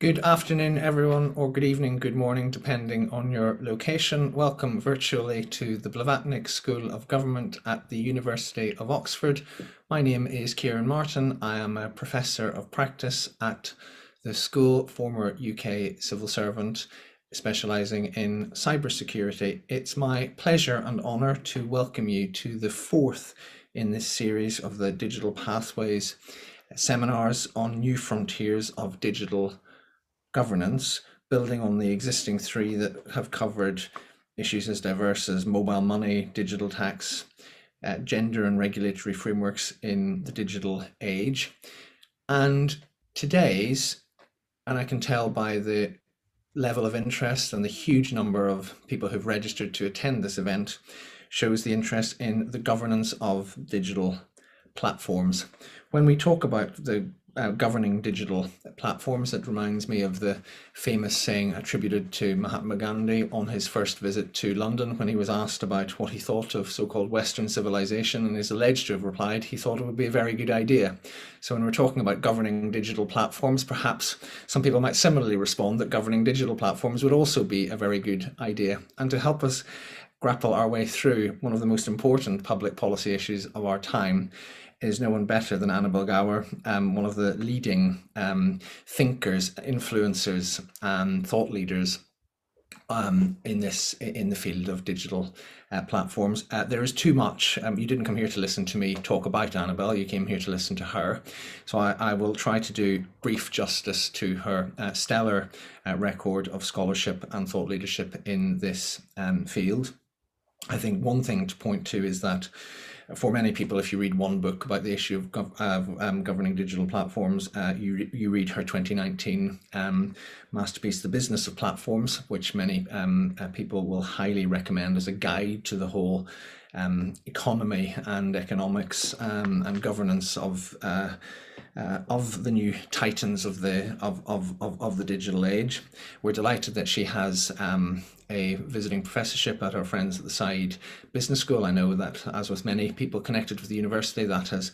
Good afternoon, everyone, or good evening, good morning, depending on your location. Welcome virtually to the Blavatnik School of Government at the University of Oxford. My name is Kieran Martin. I am a Professor of Practice at the school, former UK civil servant, specialising in cybersecurity. It's my pleasure and honour to welcome you to the fourth in this series of the Digital Pathways seminars on new frontiers of digital governance, building on the existing three that have covered issues as diverse as mobile money, digital tax, gender and regulatory frameworks in the digital age. And today's, and I can tell by the level of interest and the huge number of people who've registered to attend this event, shows the interest in the governance of digital platforms. When we talk about the governing digital platforms, it reminds me of the famous saying attributed to Mahatma Gandhi on his first visit to London when he was asked about what he thought of so-called Western civilization, and is alleged to have replied he thought it would be a very good idea. So when we're talking about governing digital platforms, perhaps some people might similarly respond that governing digital platforms would also be a very good idea. And to help us grapple our way through one of the most important public policy issues of our time is no one better than Annabelle Gawer, one of the leading thinkers, influencers, and thought leaders in the field of digital platforms. There is too much. You didn't come here to listen to me talk about Annabelle. You came here to listen to her. So I will try to do brief justice to her stellar record of scholarship and thought leadership in this field. I think one thing to point to is that for many people, if you read one book about the issue of governing digital platforms, you read her 2019 masterpiece, The Business of Platforms, which many people will highly recommend as a guide to the whole economy and economics and governance of the new titans of the digital age. We're delighted that she has a visiting professorship at our friends at the Saïd Business School. I know that, as with many people connected with the university, that has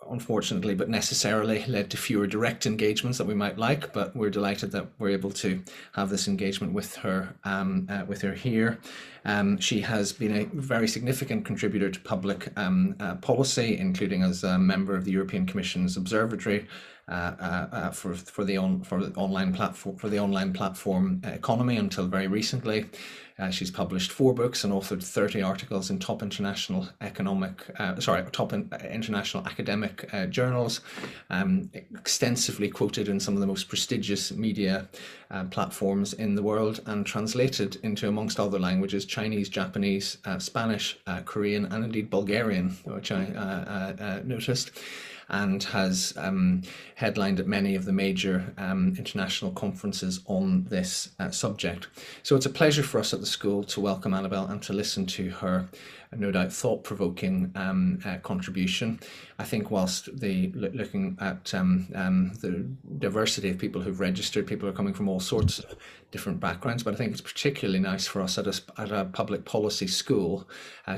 unfortunately but necessarily led to fewer direct engagements that we might like, but we're delighted that we're able to have this engagement with her here. She has been a very significant contributor to public policy, including as a member of the European Commission's Observatory for the online platform economy until very recently. She's published 4 books and authored 30 articles in top international international academic journals, extensively quoted in some of the most prestigious media platforms in the world, and translated into, amongst other languages, Chinese, Japanese, Spanish, Korean, and indeed Bulgarian, which I noticed, and has headlined at many of the major international conferences on this subject. So it's a pleasure for us at the school to welcome Annabelle and to listen to her, no doubt, thought-provoking contribution. I think whilst looking at the diversity of people who've registered, people are coming from all sorts of different backgrounds, but I think it's particularly nice for us at a public policy school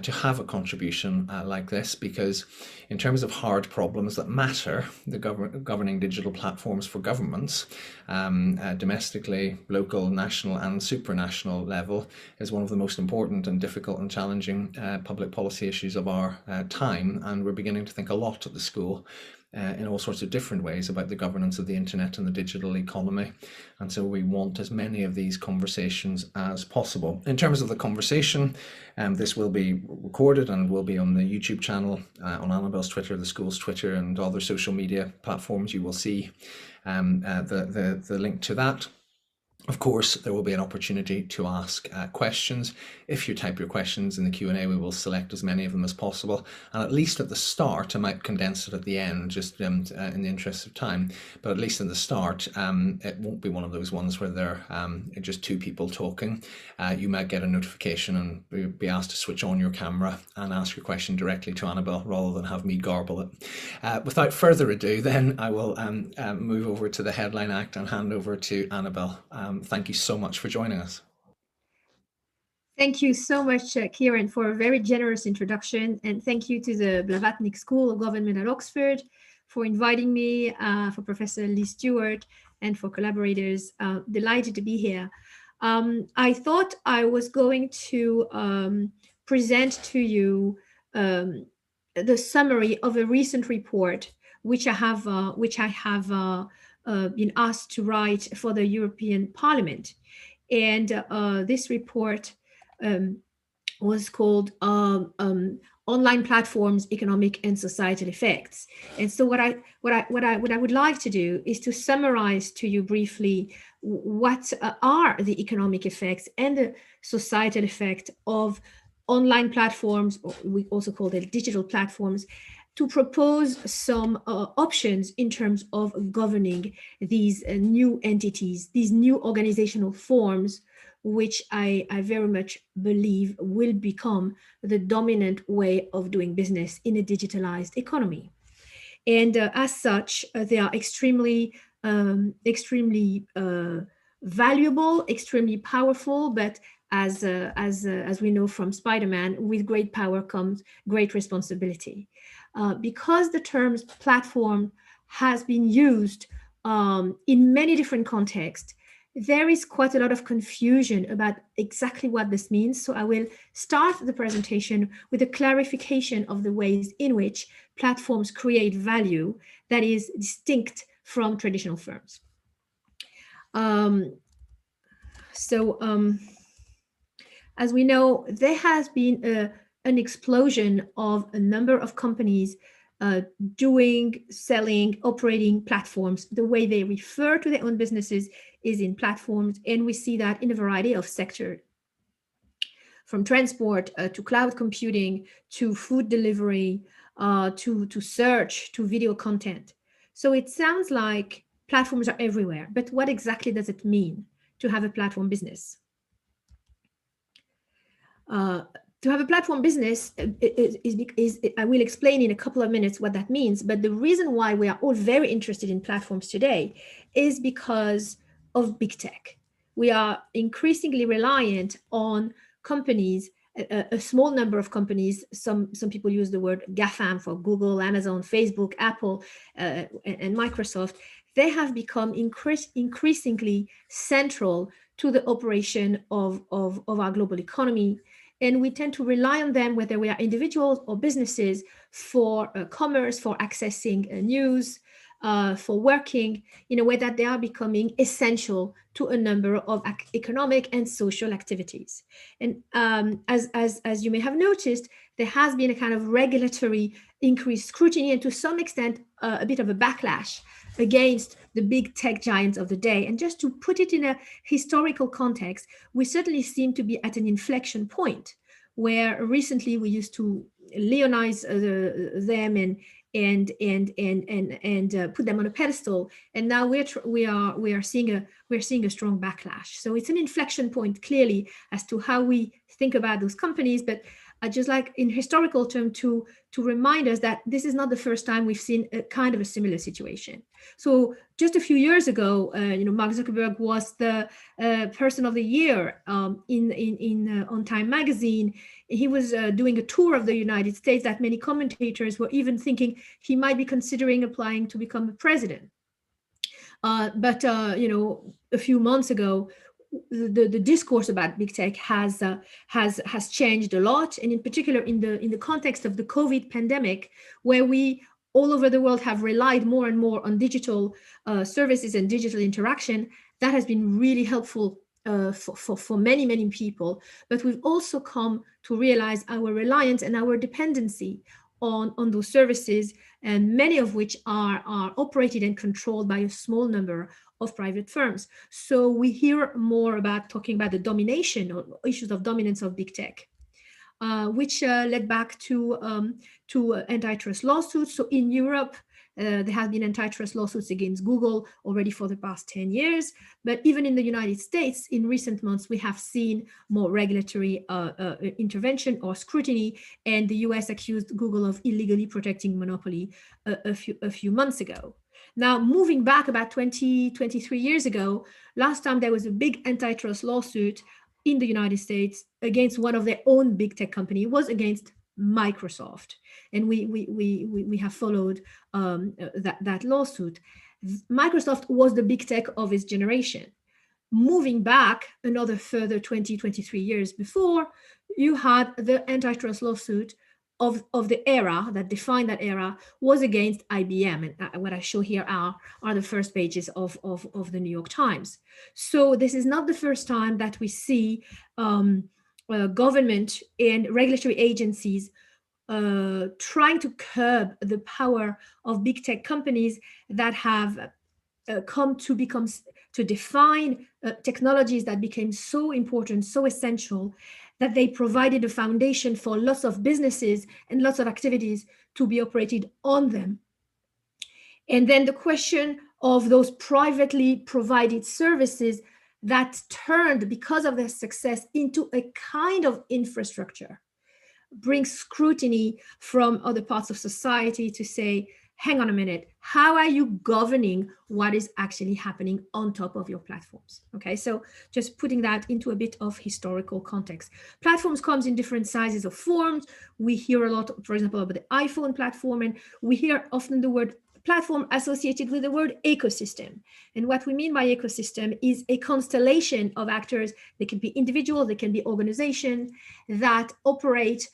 to have a contribution like this, because in terms of hard problems that matter, the governing digital platforms for governments, domestically, local, national and supranational level, is one of the most important and difficult and challenging public policy issues of our time, and we're beginning to think a lot at the school in all sorts of different ways about the governance of the internet and the digital economy. And so we want as many of these conversations as possible. In terms of the conversation, this will be recorded and will be on the YouTube channel, on Annabelle's Twitter, the school's Twitter, and other social media platforms. You will see the link to that. Of course, there will be an opportunity to ask questions. If you type your questions in the Q&A, we will select as many of them as possible. And at least at the start, I might condense it at the end, just in the interest of time, but at least in the start, it won't be one of those ones where there are just 2 people talking. You might get a notification and be asked to switch on your camera and ask your question directly to Annabelle rather than have me garble it. Without further ado, then I will move over to the headline act and hand over to Annabelle. Thank you so much for joining us. Thank you so much, Kieran, for a very generous introduction, and thank you to the Blavatnik School of Government at Oxford for inviting me, for Professor Lee Stewart, and for collaborators. Delighted to be here. I thought I was going to present to you the summary of a recent report which I have been asked to write for the European Parliament. And this report was called Online Platforms: Economic and Societal Effects. And so what I would like to do is to summarize to you briefly what are the economic effects and the societal effect of online platforms, or we also call them digital platforms, to propose some options in terms of governing these new entities, these new organizational forms, which I very much believe will become the dominant way of doing business in a digitalized economy. And as such, they are extremely valuable, extremely powerful, but as we know from Spider-Man, with great power comes great responsibility. Because the term platform has been used in many different contexts, there is quite a lot of confusion about exactly what this means. So I will start the presentation with a clarification of the ways in which platforms create value that is distinct from traditional firms. As we know, there has been an explosion of a number of companies doing, selling, operating platforms. The way they refer to their own businesses is in platforms, and we see that in a variety of sectors, from transport to cloud computing, to food delivery, to search, to video content. So it sounds like platforms are everywhere, but what exactly does it mean to have a platform business? To have a platform business is I will explain in a couple of minutes what that means. But the reason why we are all very interested in platforms today is because of big tech. We are increasingly reliant on companies, a small number of companies. Some people use the word GAFAM for Google, Amazon, Facebook, Apple, and Microsoft. They have become increasingly central to the operation of our global economy. And we tend to rely on them, whether we are individuals or businesses, for commerce, for accessing news, for working in a way that they are becoming essential to a number of economic and social activities. And as you may have noticed, there has been a kind of regulatory increased scrutiny and to some extent a bit of a backlash against the big tech giants of the day. And just to put it in a historical context, we certainly seem to be at an inflection point where recently we used to lionize them and put them on a pedestal, and now we are seeing a strong backlash. So it's an inflection point clearly as to how we think about those companies. But I just like in historical terms to remind us that this is not the first time we've seen a kind of a similar situation. So just a few years ago, Mark Zuckerberg was the Person of the Year on Time magazine. He was doing a tour of the United States that many commentators were even thinking he might be considering applying to become a president. But a few months ago, the discourse about big tech has changed a lot, and in particular in the context of the COVID pandemic, where we all over the world have relied more and more on digital services and digital interaction. That has been really helpful for many people. But we've also come to realize our reliance and our dependency on those services, and many of which are operated and controlled by a small number of private firms. So we hear more about talking about the domination or issues of dominance of big tech, which led back to antitrust lawsuits. So in Europe, there have been antitrust lawsuits against Google already for the past 10 years. But even in the United States, in recent months, we have seen more regulatory intervention or scrutiny. And the US accused Google of illegally protecting monopoly a few months ago. Now, moving back about 23 years ago, last time there was a big antitrust lawsuit in the United States against one of their own big tech company was against Microsoft. And we have followed that lawsuit. Microsoft was the big tech of its generation. Moving back another further 23 years before, you had the antitrust lawsuit of the era that defined that era was against IBM. And what I show here are the first pages of the New York Times. So this is not the first time that we see government and regulatory agencies trying to curb the power of big tech companies that have come to define technologies that became so important, so essential, that they provided a foundation for lots of businesses and lots of activities to be operated on them. And then the question of those privately provided services that turned, because of their success, into a kind of infrastructure brings scrutiny from other parts of society to say, hang on a minute, how are you governing what is actually happening on top of your platforms? Okay, so just putting that into a bit of historical context. Platforms comes in different sizes or forms. We hear a lot, for example, about the iPhone platform, and we hear often the word platform associated with the word ecosystem. And what we mean by ecosystem is a constellation of actors. They can be individuals, they can be organizations that operate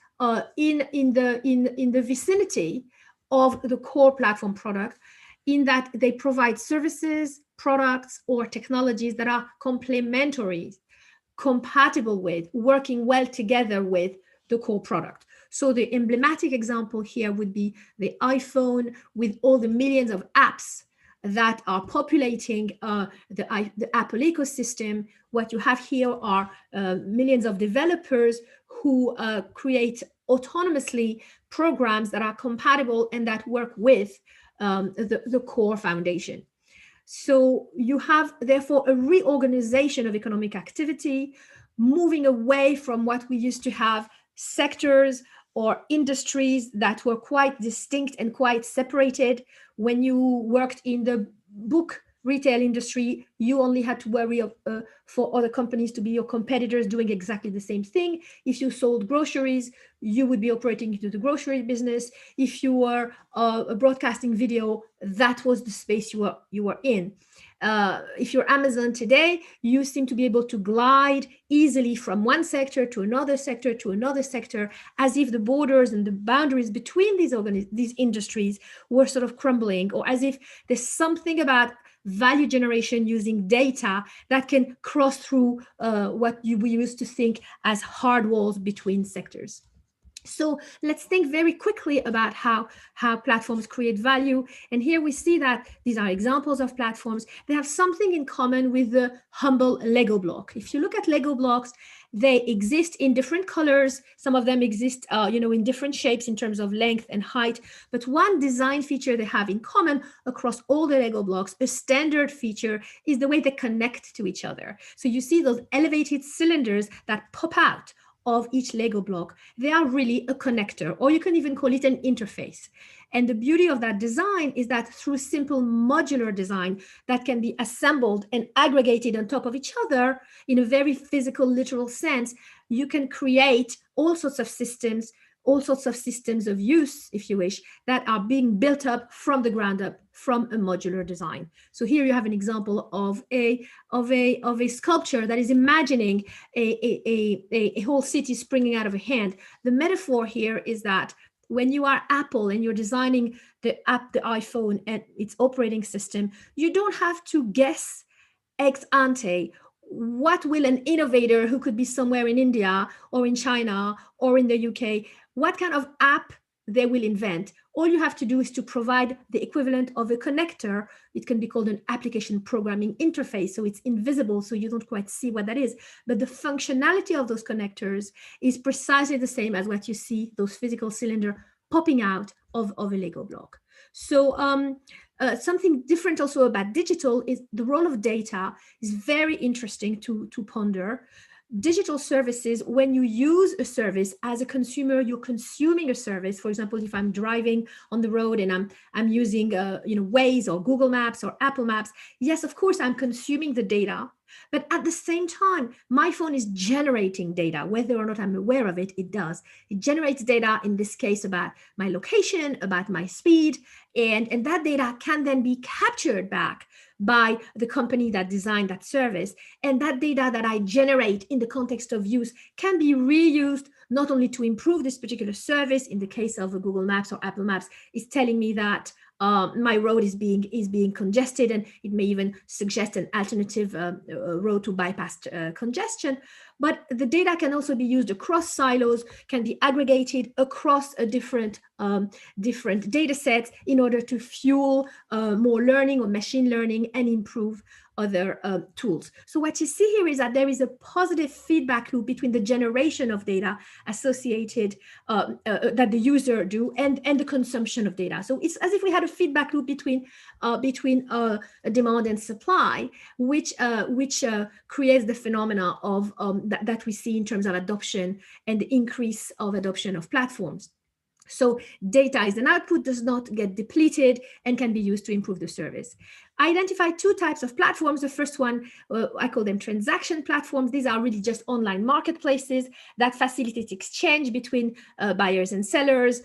in the vicinity of the core platform product, in that they provide services, products, or technologies that are complementary, compatible with, working well together with the core product. So the emblematic example here would be the iPhone with all the millions of apps that are populating the Apple ecosystem. What you have here are millions of developers who create autonomously programs that are compatible and that work with the core foundation. So you have, therefore, a reorganization of economic activity, moving away from what we used to have, sectors or industries that were quite distinct and quite separated. When you worked in the book retail industry, you only had to worry for other companies to be your competitors doing exactly the same thing. If you sold groceries, you would be operating into the grocery business. If you were broadcasting video, that was the space you were in. If you're Amazon today, you seem to be able to glide easily from one sector to another sector to another sector, as if the borders and the boundaries between these industries were sort of crumbling, or as if there's something about value generation using data that can cross through what we used to think as hard walls between sectors. So let's think very quickly about how platforms create value. And here we see that these are examples of platforms. They have something in common with the humble Lego block. If you look at Lego blocks, they exist in different colors. Some of them exist in different shapes in terms of length and height. But one design feature they have in common across all the Lego blocks, a standard feature, is the way they connect to each other. So you see those elevated cylinders that pop out of each Lego block. They are really a connector, or you can even call it an interface. And the beauty of that design is that through simple modular design that can be assembled and aggregated on top of each other in a very physical, literal sense, you can create all sorts of systems of use, if you wish, that are being built up from the ground up from a modular design. So here you have an example of a sculpture that is imagining a whole city springing out of a hand. The metaphor here is that when you are Apple and you're designing the iPhone and its operating system, you don't have to guess ex ante what will an innovator who could be somewhere in India or in China or in the UK, what kind of app they will invent. All you have to do is to provide the equivalent of a connector. It can be called an application programming interface. So it's invisible, so you don't quite see what that is. But the functionality of those connectors is precisely the same as what you see, those physical cylinders popping out of a Lego block. So something different also about digital is the role of data is very interesting to ponder. Digital services, when you use a service as a consumer, you're consuming a service. For example, if I'm driving on the road and I'm using Waze or Google Maps or Apple Maps, yes, of course, I'm consuming the data But at the same time, my phone is generating data, whether or not I'm aware of it, it does. It generates data, in this case, about my location, about my speed, and that data can then be captured back by the company that designed that service. And that data that I generate in the context of use can be reused not only to improve this particular service. In the case of Google Maps or Apple Maps, it's telling me that my road is being congested, and it may even suggest an alternative road to bypass congestion. But the data can also be used across silos, can be aggregated across a different data sets in order to fuel more learning or machine learning and improve other tools. So what you see here is that there is a positive feedback loop between the generation of data associated that the user do and the consumption of data. So it's as if we had a feedback loop between demand and supply, which creates the phenomena of that we see in terms of adoption and the increase of adoption of platforms. So data is an output, does not get depleted, and can be used to improve the service. I identified two types of platforms. The first one, I call them transaction platforms. These are really just online marketplaces that facilitate exchange between buyers and sellers,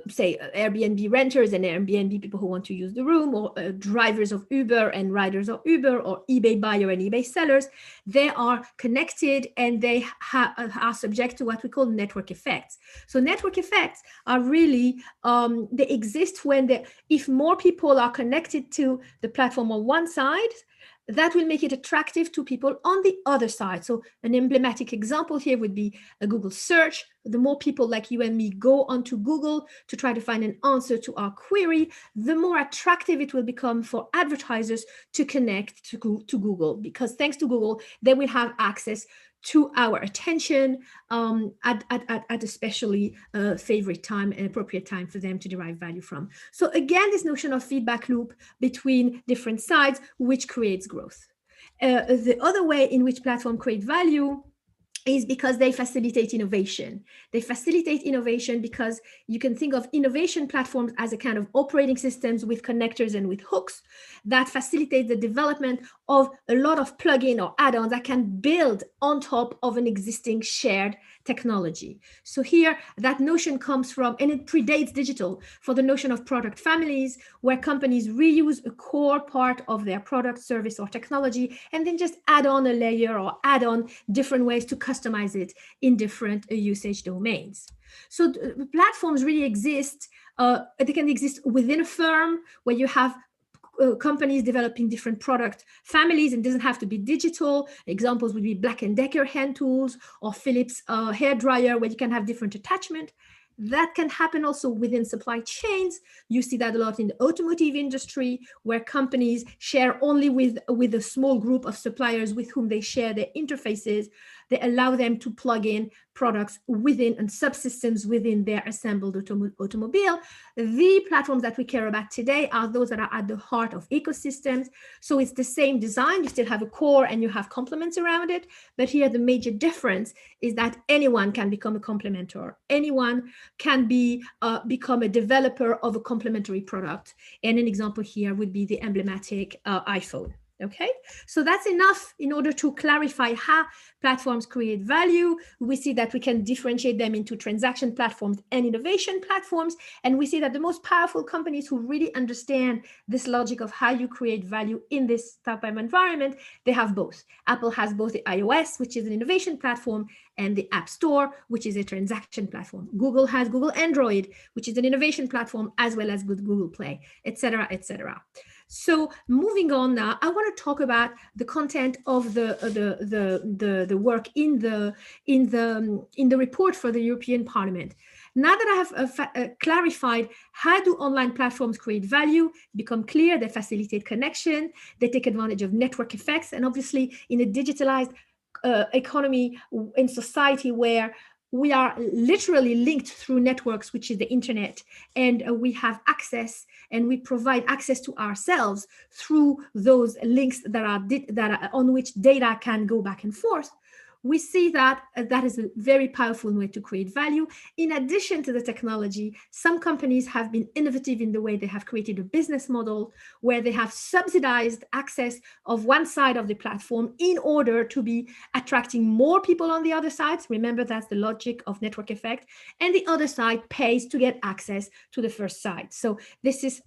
say Airbnb renters and Airbnb people who want to use the room, or drivers of Uber and riders of Uber, or eBay buyer and eBay sellers. They are connected, and they are subject to what we call network effects. So network effects are really, they exist when if more people are connected to the platform on one side, that will make it attractive to people on the other side. So an emblematic example here would be a Google search. The more people like you and me go onto Google to try to find an answer to our query, the more attractive it will become for advertisers to connect to Google, because thanks to Google, they will have access to our attention at especially favorite time and appropriate time for them to derive value from. So again, this notion of feedback loop between different sides, which creates growth. The other way in which platforms create value is because they facilitate innovation. They facilitate innovation because you can think of innovation platforms as a kind of operating systems with connectors and with hooks that facilitate the development of a lot of plugin or add-ons that can build on top of an existing shared technology. So here, that notion comes from, and it predates digital, for the notion of product families, where companies reuse a core part of their product, service, or technology, and then just add on a layer or add on different ways to customize it in different usage domains. So platforms really exist. They can exist within a firm where you have companies developing different product families, and doesn't have to be digital. Examples would be Black & Decker hand tools or Philips hair dryer, where you can have different attachment. That can happen also within supply chains. You see that a lot in the automotive industry, where companies share only with a small group of suppliers with whom they share their interfaces. They allow them to plug in products within and subsystems within their assembled automobile. The platforms that we care about today are those that are at the heart of ecosystems. So it's the same design. You still have a core and you have complements around it. But here the major difference is that anyone can become a complementor. Anyone can become a developer of a complementary product. And an example here would be the emblematic iPhone. Okay, so that's enough in order to clarify how platforms create value. We see that we can differentiate them into transaction platforms and innovation platforms. And we see that the most powerful companies who really understand this logic of how you create value in this type of environment, they have both. Apple has both the iOS, which is an innovation platform, and the App Store, which is a transaction platform. Google has Google Android, which is an innovation platform, as well as with Google Play, et cetera, et cetera. So moving on now, I want to talk about the content of the work in the report for the European Parliament. Now that I have clarified how do online platforms create value, become clear, they facilitate connection, they take advantage of network effects, and obviously in a digitalized economy in society where we are literally linked through networks, which is the internet, and we have access, and we provide access to ourselves through those links that are on which data can go back and forth. we see that that is a very powerful way to create value. In addition to the technology, some companies have been innovative in the way they have created a business model where they have subsidized access of one side of the platform in order to be attracting more people on the other side. Remember, that's the logic of network effect. And the other side pays to get access to the first side. So this is,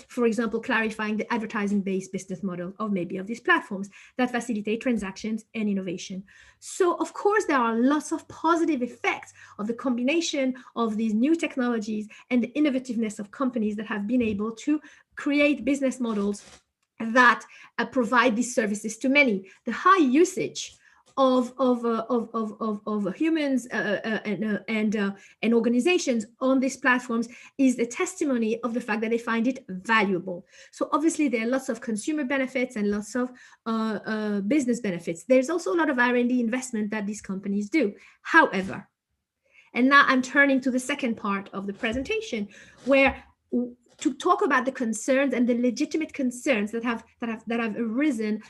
for example, clarifying the advertising-based business model of maybe of these platforms that facilitate transactions and innovation. So, of course, there are lots of positive effects of the combination of these new technologies and the innovativeness of companies that have been able to create business models that provide these services to many. The high usage of humans and organizations on these platforms is a testimony of the fact that they find it valuable. So obviously there are lots of consumer benefits and lots of business benefits. There's also a lot of R&D investment that these companies do. However, and now I'm turning to the second part of the presentation, where to talk about the concerns and the legitimate concerns that have arisen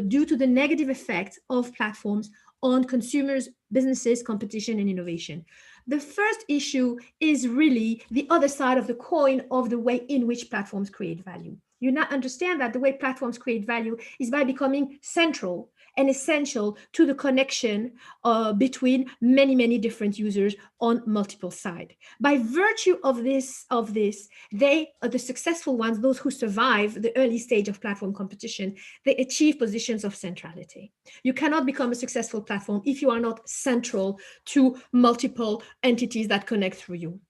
due to the negative effects of platforms on consumers, businesses, competition, and innovation. The first issue is really the other side of the coin of the way in which platforms create value. You now understand that the way platforms create value is by becoming central and essential to the connection between many different users on multiple sides. By virtue of this, they are the successful ones, those who survive the early stage of platform competition, they achieve positions of centrality. You cannot become a successful platform if you are not central to multiple entities that connect through you.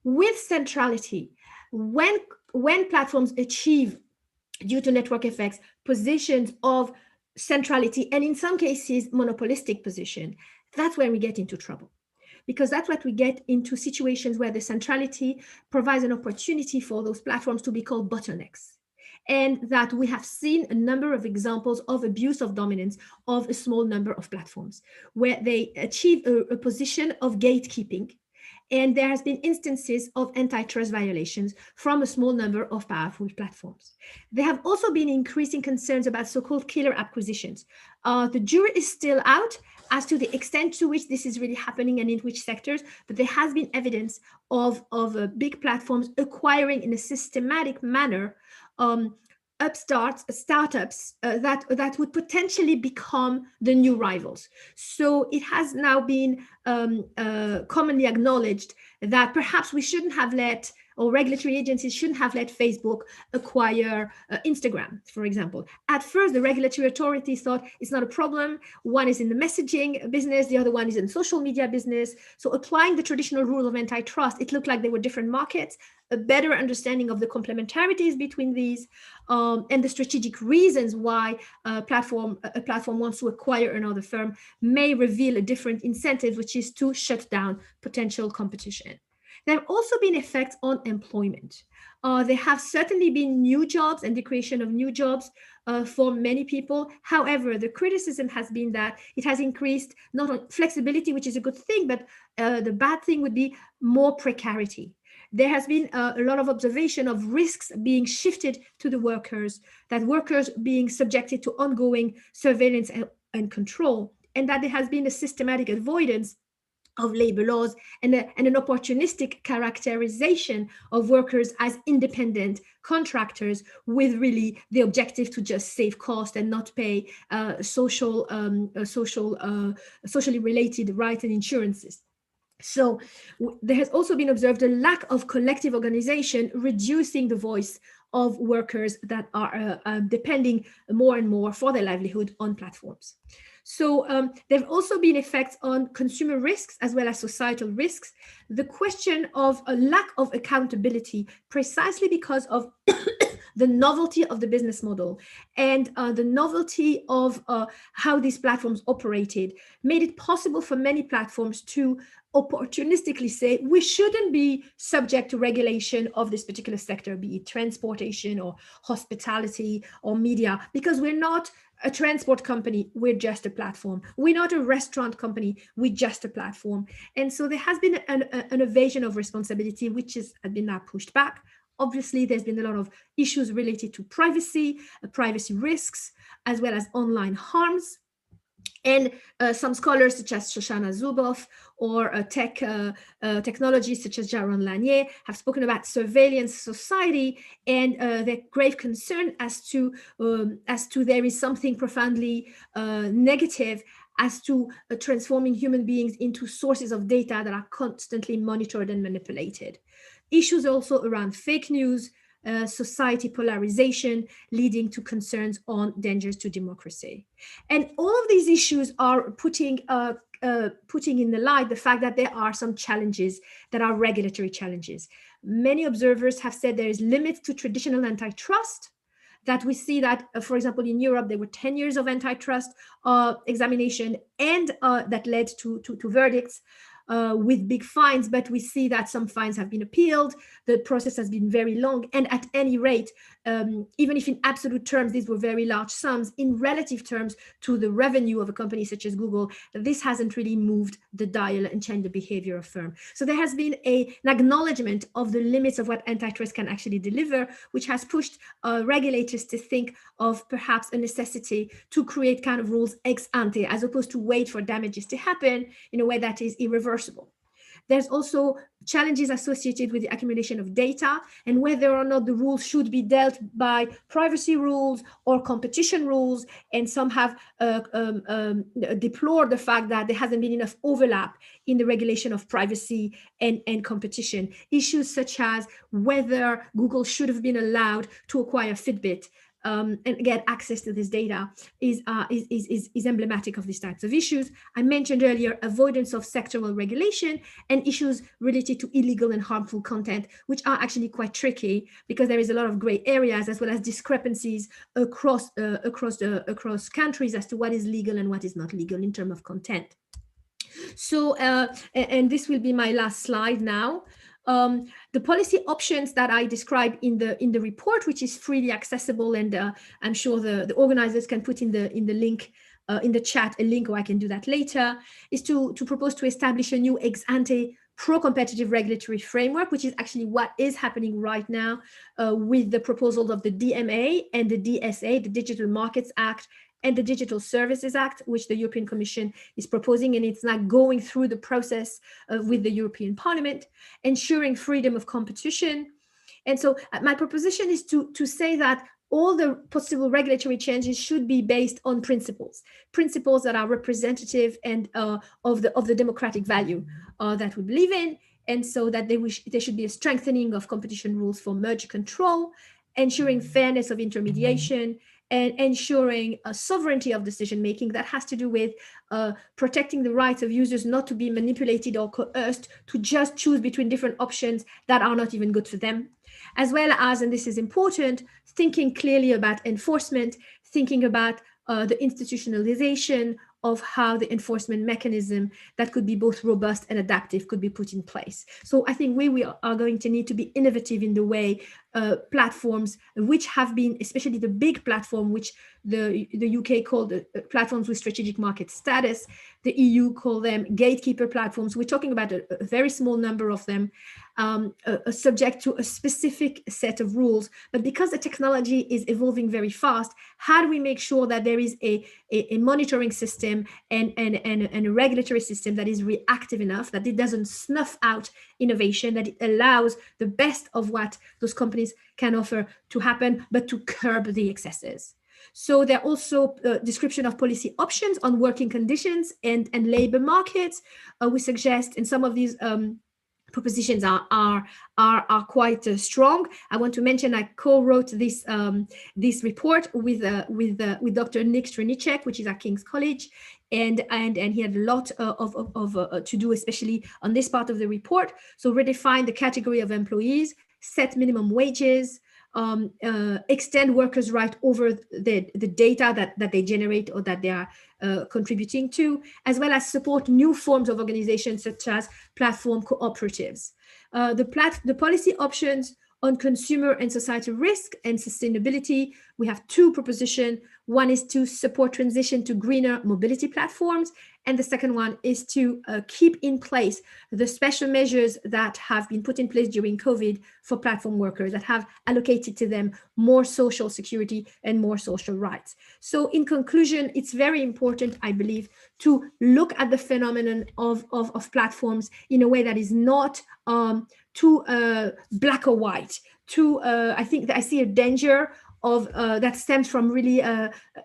With centrality, when platforms achieve, due to network effects, positions of centrality, and in some cases, monopolistic position, that's where we get into trouble. Because that's what we get into situations where the centrality provides an opportunity for those platforms to be called bottlenecks. And that we have seen a number of examples of abuse of dominance of a small number of platforms, where they achieve a position of gatekeeping. And there has been instances of antitrust violations from a small number of powerful platforms. There have also been increasing concerns about so-called killer acquisitions. The jury is still out as to the extent to which this is really happening and in which sectors, but there has been evidence of big platforms acquiring in a systematic manner startups that would potentially become the new rivals. So it has now been commonly acknowledged that perhaps we shouldn't have let, or regulatory agencies shouldn't have let Facebook acquire Instagram, for example. At first, the regulatory authorities thought it's not a problem. One is in the messaging business, the other one is in social media business. So applying the traditional rule of antitrust, it looked like they were different markets. A better understanding of the complementarities between these and the strategic reasons why a platform wants to acquire another firm may reveal a different incentive, which is to shut down potential competition. There have also been effects on employment. There have certainly been new jobs and the creation of new jobs for many people. However, the criticism has been that it has increased not only flexibility, which is a good thing, but the bad thing would be more precarity. There has been a lot of observation of risks being shifted to the workers, that workers being subjected to ongoing surveillance and control, and that there has been a systematic avoidance of labor laws and an opportunistic characterization of workers as independent contractors with really the objective to just save cost and not pay socially related rights and insurances. So there has also been observed a lack of collective organization, reducing the voice of workers that are depending more and more for their livelihood on platforms. So there have also been effects on consumer risks as well as societal risks. The question of a lack of accountability, precisely because of the novelty of the business model and the novelty of how these platforms operated, made it possible for many platforms to opportunistically say, we shouldn't be subject to regulation of this particular sector, be it transportation or hospitality or media, because we're not a transport company, we're just a platform. We're not a restaurant company, we're just a platform. And so there has been an evasion of responsibility, which has been now pushed back. Obviously, there's been a lot of issues related to privacy, privacy risks, as well as online harms. And some scholars such as Shoshana Zuboff or technologists such as Jaron Lanier have spoken about surveillance society and their grave concern as to there is something profoundly negative as to transforming human beings into sources of data that are constantly monitored and manipulated. Issues also around fake news, society polarization, leading to concerns on dangers to democracy. And all of these issues are putting in the light the fact that there are some challenges that are regulatory challenges. Many observers have said there is limits to traditional antitrust, that we see that, for example, in Europe, there were 10 years of antitrust examination and that led to verdicts. With big fines, but we see that some fines have been appealed. The process has been very long. And at any rate, even if in absolute terms, these were very large sums, in relative terms to the revenue of a company such as Google, this hasn't really moved the dial and changed the behavior of firm. So there has been an acknowledgement of the limits of what antitrust can actually deliver, which has pushed regulators to think of perhaps a necessity to create kind of rules ex ante, as opposed to wait for damages to happen in a way that is irreversible. There's also challenges associated with the accumulation of data and whether or not the rules should be dealt by privacy rules or competition rules. And some have deplored the fact that there hasn't been enough overlap in the regulation of privacy and competition. Issues such as whether Google should have been allowed to acquire Fitbit and get access to this data is emblematic of these types of issues. I mentioned earlier avoidance of sectoral regulation and issues related to illegal and harmful content, which are actually quite tricky because there is a lot of gray areas as well as discrepancies across countries as to what is legal and what is not legal in terms of content. So, and this will be my last slide now. The policy options that I described in the report, which is freely accessible, and I'm sure the organizers can put in the link in the chat a link, or I can do that later, is to propose to establish a new ex ante pro-competitive regulatory framework, which is actually what is happening right now with the proposal of the DMA and the DSA, the Digital Markets Act, and the Digital Services Act, which the European Commission is proposing, and it's now going through the process with the European Parliament, ensuring freedom of competition. And so my proposition is to say that all the possible regulatory changes should be based on principles that are representative and of the democratic value that we believe in. And so that there should be a strengthening of competition rules for merger control, ensuring fairness of intermediation, and ensuring a sovereignty of decision-making that has to do with protecting the rights of users not to be manipulated or coerced to just choose between different options that are not even good for them. As well as, and this is important, thinking clearly about enforcement, thinking about the institutionalization of how the enforcement mechanism that could be both robust and adaptive could be put in place. So I think we are going to need to be innovative in the way platforms, which have been, especially the big platform, which the UK called platforms with strategic market status, the EU call them gatekeeper platforms. We're talking about a very small number of them, subject to a specific set of rules. But because the technology is evolving very fast, how do we make sure that there is a monitoring system and a regulatory system that is reactive enough, that it doesn't snuff out innovation, that it allows the best of what those companies can offer to happen, but to curb the excesses. So there are also description of policy options on working conditions and labor markets. We suggest, and some of these propositions are quite strong. I want to mention I co-wrote this report with Dr. Nick Straniczek, which is at King's College, and he had a lot of to do, especially on this part of the report. So redefine the category of employees, set minimum wages, extend workers' right over the data that they generate or that they are contributing to, as well as support new forms of organizations such as platform cooperatives. The policy options on consumer and societal risk and sustainability, we have two propositions. One is to support transition to greener mobility platforms, And the second one is to keep in place the special measures that have been put in place during COVID for platform workers, that have allocated to them more social security and more social rights. So in conclusion, it's very important, I believe, to look at the phenomenon of platforms in a way that is not too black or white. I think that I see a danger of that stems from really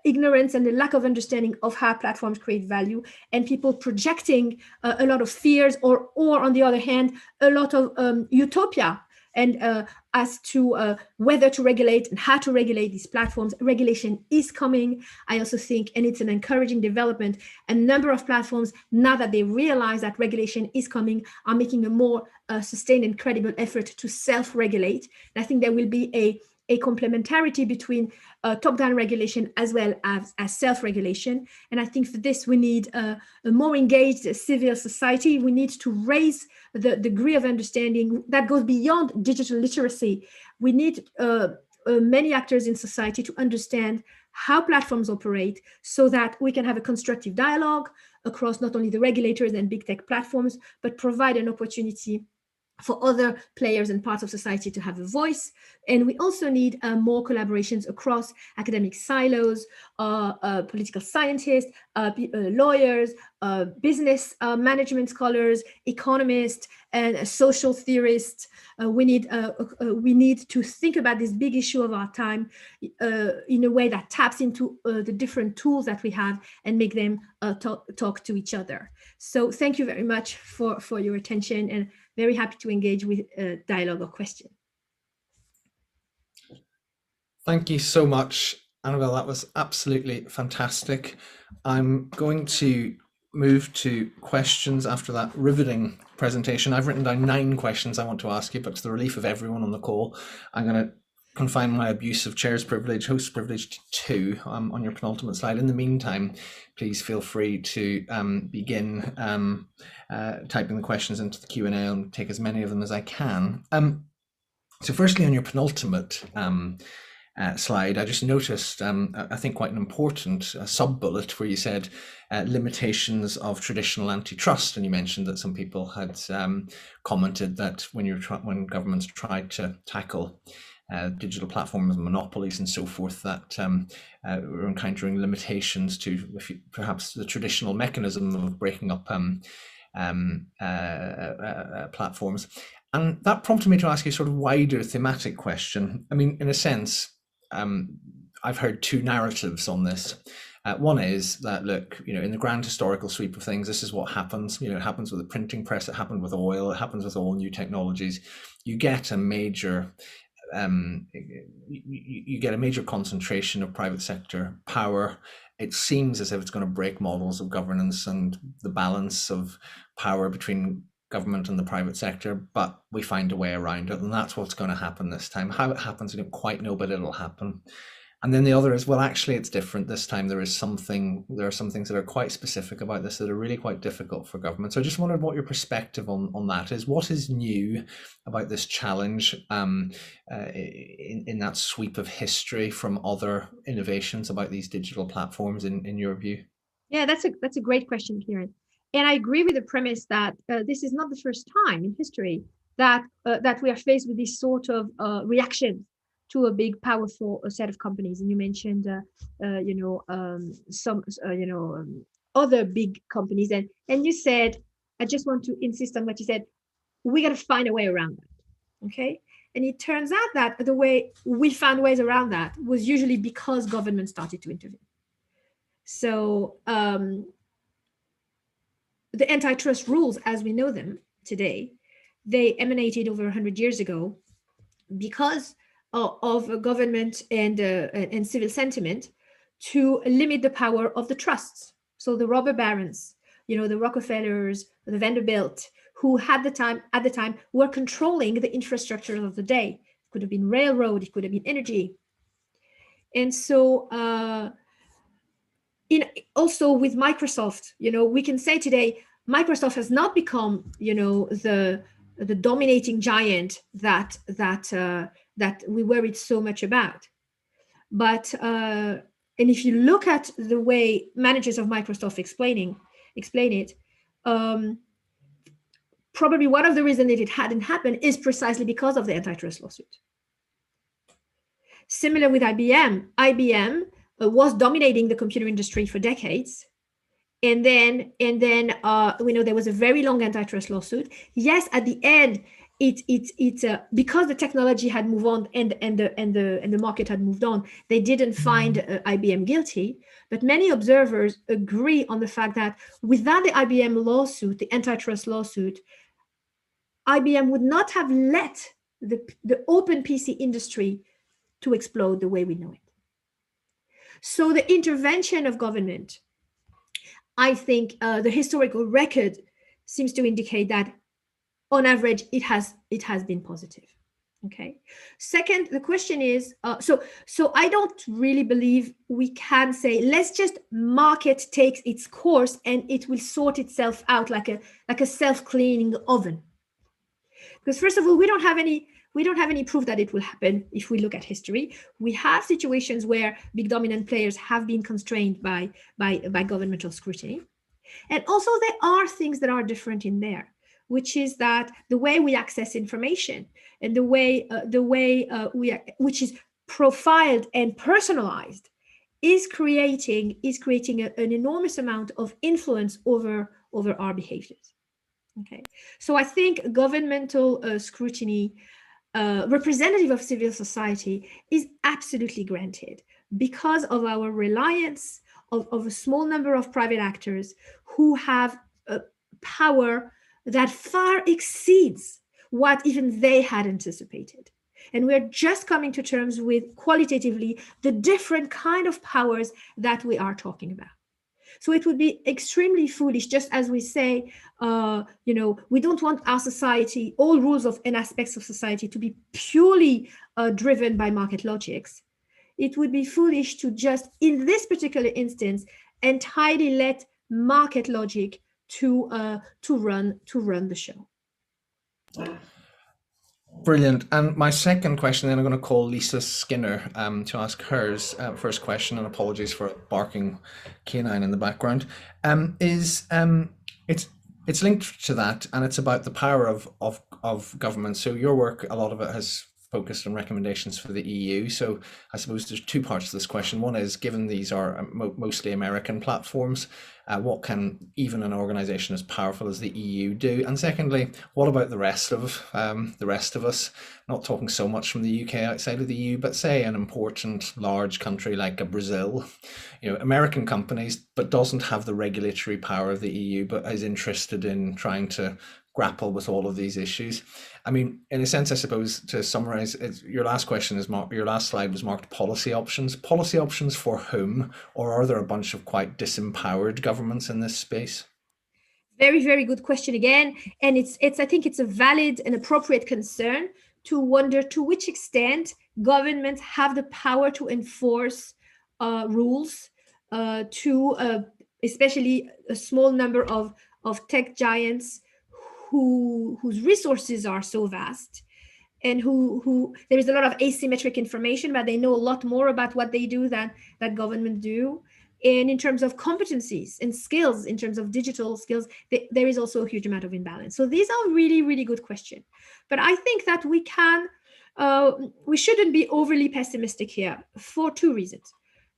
ignorance and the lack of understanding of how platforms create value, and people projecting a lot of fears, or on the other hand, a lot of utopia, and as to whether to regulate and how to regulate these platforms. Regulation is coming. I also think, and it's an encouraging development, a number of platforms, now that they realize that regulation is coming, are making a more sustained and credible effort to self-regulate. And I think there will be a complementarity between top-down regulation as well as self-regulation. And I think for this, we need a more engaged civil society. We need to raise the degree of understanding that goes beyond digital literacy. We need many actors in society to understand how platforms operate, so that we can have a constructive dialogue across not only the regulators and big tech platforms, but provide an opportunity for other players and parts of society to have a voice. And we also need more collaborations across academic silos, political scientists, lawyers, business management scholars, economists, and social theorists. We need to think about this big issue of our time in a way that taps into the different tools that we have and make them talk to each other. So thank you very much for your attention, and very happy to engage with dialogue or question. Thank you so much, Annabelle. That was absolutely fantastic. I'm going to move to questions after that riveting presentation. I've written down 9 questions I want to ask you, but to the relief of everyone on the call, I'm going to confine my abuse of chair's privilege, host privilege, to 2 on your penultimate slide. In the meantime, please feel free to begin typing the questions into the Q&A. I'll take as many of them as I can. So firstly, on your penultimate slide, I just noticed, I think, quite an important sub-bullet where you said limitations of traditional antitrust, and you mentioned that some people had commented that when governments tried to tackle digital platforms, monopolies, and so forth, that we're encountering limitations to perhaps the traditional mechanism of breaking up platforms. And that prompted me to ask you a sort of wider thematic question. I mean, in a sense, I've heard 2 narratives on this. One is that, look, in the grand historical sweep of things, this is what happens. It happens with the printing press, it happened with oil, it happens with all new technologies. You get a major concentration of private sector power. It seems as if it's going to break models of governance and the balance of power between government and the private sector, but we find a way around it, and that's what's going to happen this time. How it happens, I don't quite know, but it'll happen. And then the other is, well, actually, it's different this time. There are some things that are quite specific about this that are really quite difficult for government. So I just wondered what your perspective on that is. What is new about this challenge in that sweep of history from other innovations about these digital platforms, in your view? Yeah, that's a great question, Kieran. And I agree with the premise that this is not the first time in history that we are faced with this sort of reaction to a big, powerful set of companies. And you mentioned, some, other big companies, and you said, I just want to insist on what you said. We got to find a way around that, okay? And it turns out that the way we found ways around that was usually because government started to intervene. So the antitrust rules, as we know them today, they emanated over 100 years ago because of government and civil sentiment to limit the power of the trusts. So the robber barons, the Rockefellers, the Vanderbilt, who at the time were controlling the infrastructure of the day. It could have been railroad, it could have been energy. And so also with Microsoft, we can say today, Microsoft has not become, the dominating giant that we worried so much about. But and if you look at the way managers of Microsoft explaining, explain it. Probably one of the reasons that it hadn't happened is precisely because of the antitrust lawsuit. Similar with IBM. IBM was dominating the computer industry for decades. And then we know there was a very long antitrust lawsuit. Yes, at the end, because the technology had moved on and the market had moved on, they didn't find IBM guilty. But many observers agree on the fact that without the IBM lawsuit, the antitrust lawsuit, IBM would not have let the open PC industry to explode the way we know it. So the intervention of government, I think the historical record seems to indicate that on average, it has been positive. Okay. Second, the question is, so I don't really believe we can say, let's just market takes its course and it will sort itself out like a self-cleaning oven. Because first of all, we don't have any proof that it will happen. If we look at history, we have situations where big dominant players have been constrained by governmental scrutiny. And also there are things that are different in there, which is that the way we access information and the way which is profiled and personalized is creating an enormous amount of influence over our behaviors. Okay, so I think governmental scrutiny, representative of civil society, is absolutely granted because of our reliance of a small number of private actors who have power that far exceeds what even they had anticipated. And we're just coming to terms with qualitatively the different kind of powers that we are talking about. So it would be extremely foolish, just as we say, we don't want our society, all rules of and aspects of society to be purely driven by market logics. It would be foolish to just, in this particular instance, entirely let market logic to run the show. Brilliant. And my second question, then I'm going to call Lisa Skinner to ask hers first question, and apologies for barking canine in the background. It's linked to that, and it's about the power of government. So your work, a lot of it has focused on recommendations for the EU. So I suppose there's two parts to this question. One is, given these are mostly American platforms, what can even an organization as powerful as the EU do? And secondly, what about the rest of us? Not talking so much from the UK outside of the EU, but say an important large country like a Brazil, American companies, but doesn't have the regulatory power of the EU, but is interested in trying to grapple with all of these issues. I mean, in a sense, I suppose, to summarize, your last slide was marked policy options. Policy options for whom? Or are there a bunch of quite disempowered governments in this space? Very, very good question again. And I think it's a valid and appropriate concern to wonder to which extent governments have the power to enforce rules to especially a small number of tech giants whose resources are so vast, and who there is a lot of asymmetric information, but they know a lot more about what they do than that government do. And in terms of competencies and skills, in terms of digital skills, there is also a huge amount of imbalance. So these are really, really good questions. But I think that we shouldn't be overly pessimistic here for two reasons.